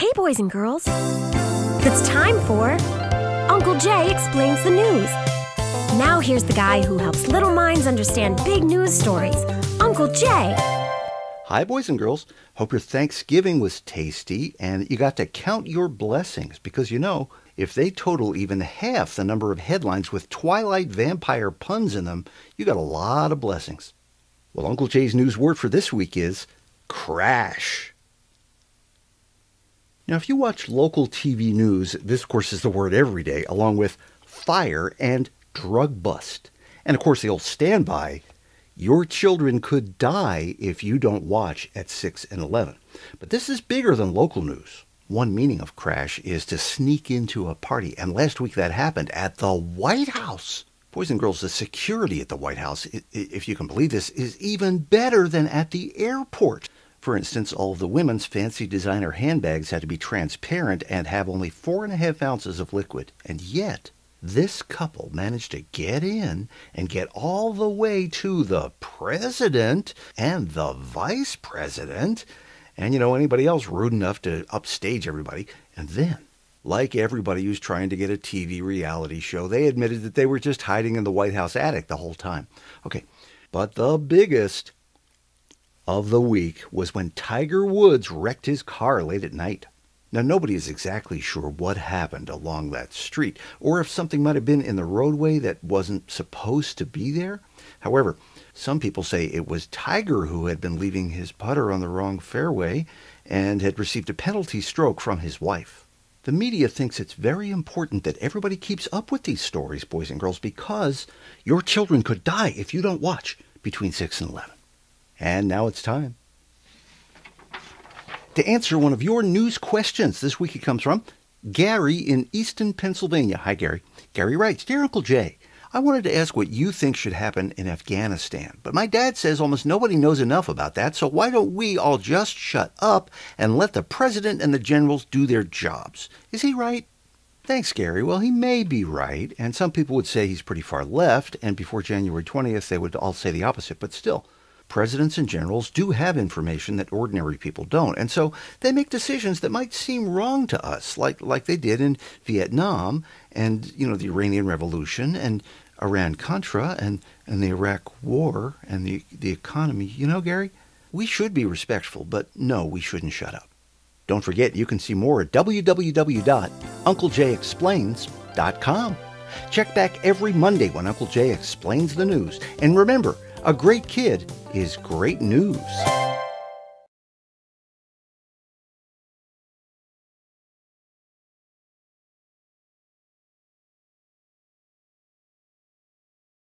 Hey, boys and girls. It's time for Uncle Jay Explains the News. Now here's the guy who helps little minds understand big news stories, Uncle Jay. Hi, boys and girls. Hope your Thanksgiving was tasty and you got to count your blessings because, if they total even half the number of headlines with Twilight vampire puns in them, you got a lot of blessings. Well, Uncle Jay's news word for this week is crash. Now, if you watch local TV news, this, of course, is the word every day, along with fire and drug bust. And, of course, the old standby, your children could die if you don't watch at 6 and 11. But this is bigger than local news. One meaning of crash is to sneak into a party. And last week that happened at the White House. Boys and girls, the security at the White House, if you can believe this, is even better than at the airport. For instance, all of the women's fancy designer handbags had to be transparent and have only 4.5 ounces of liquid. And yet, this couple managed to get in and get all the way to the president and the vice president and, anybody else rude enough to upstage everybody. And then, like everybody who's trying to get a TV reality show, they admitted that they were just hiding in the White House attic the whole time. Okay, but the biggest of the week was when Tiger Woods wrecked his car late at night. Now, nobody is exactly sure what happened along that street, or if something might have been in the roadway that wasn't supposed to be there. However, some people say it was Tiger who had been leaving his putter on the wrong fairway and had received a penalty stroke from his wife. The media thinks it's very important that everybody keeps up with these stories, boys and girls, because your children could die if you don't watch between 6 and 11. And now it's time to answer one of your news questions. This week it comes from Gary in Easton, Pennsylvania. Hi, Gary. Gary writes, Dear Uncle Jay, I wanted to ask what you think should happen in Afghanistan, but my dad says almost nobody knows enough about that, so why don't we all just shut up and let the president and the generals do their jobs? Is he right? Thanks, Gary. Well, he may be right, and some people would say he's pretty far left, and before January 20th they would all say the opposite, but still. Presidents and generals do have information that ordinary people don't, and so they make decisions that might seem wrong to us, like they did in Vietnam and, the Iranian Revolution and Iran-Contra and the Iraq War and the economy. Gary, we should be respectful, but no, we shouldn't shut up. Don't forget, you can see more at www.UncleJayExplains.com. Check back every Monday when Uncle Jay explains the news. And remember, a great kid is great news.